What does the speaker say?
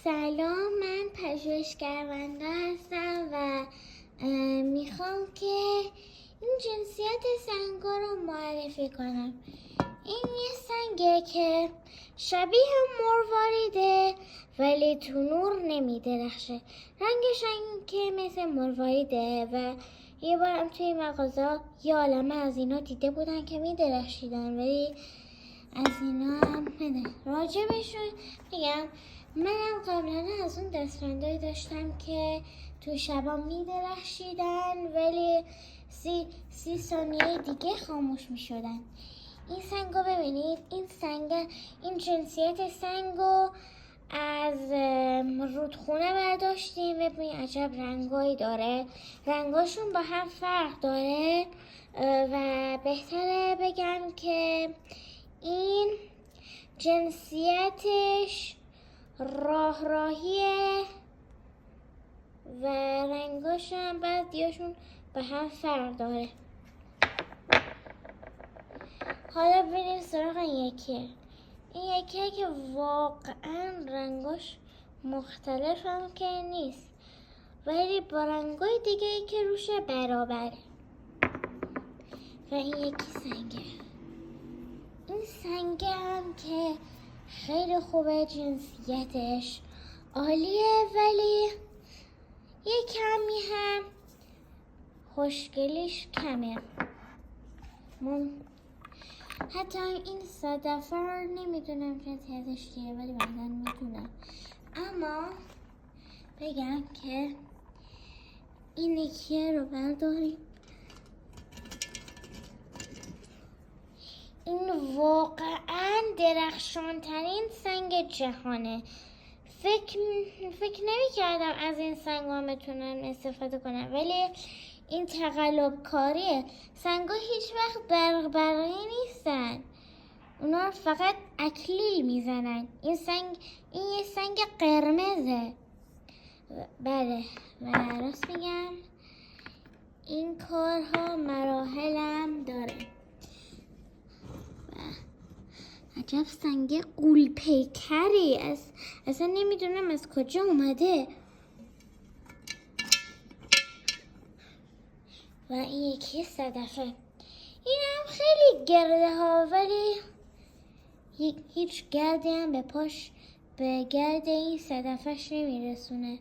سلام، من پژوهشگروندا هستم و میخوام که این جنسیت سنگا رو معرفی کنم. این یه سنگه که شبیه مرواریده ولی تو نور نمیدرخشه. رنگش که مثل مرواریده و یه بارم توی مغازه یه عالمه از اینا دیده بودن که میدرخشیدن، ولی از اینا هم راجبشون میگم. منم قبلا از اون دستبندایی داشتم که تو شبا میدرخشیدن ولی سی ثانیه دیگه خاموش میشدن. این سنگو ببینید، این جنسیت سنگو از رودخونه برداشتیم. ببینید عجب رنگایی داره، رنگاشون با هم فرق داره و بهتره بگم که این جنسیتش راهیه و رنگاش هم بعضیاشون به هم فرق داره. حالا بریم سراغ این یکیه که واقعا رنگاش مختلف هم که نیست ولی با رنگای دیگه ای که روشه برابره. و این یکی سنگه. این سنگه هم که خیلی خوبه، جنسیتش عالیه ولی یه کمی هم خوشگلیش کمه. حتی این صدفه رو نمیدونم جنسیتش چیه ولی بعداً میدونم. اما بگم که این یکیه رو برداریم. این واقعا درخشانترین سنگ جهانه. فکر نمی کردم از این سنگ ها بتونم استفاده کنم ولی این تقلب کاریه. سنگ ها هیچ وقت برقی نیستن، اونا فقط اکلیل میزنن. این یه سنگ قرمزه. بله و راست میگم این کارها مراحلم داره. عجب سنگ غول پیکری، اصلا نمیدونم از کجا اومده. و این یکی صدفه. این هم خیلی گرده ها ولی هیچ گردی هم به گرد این صدفش نمیرسونه.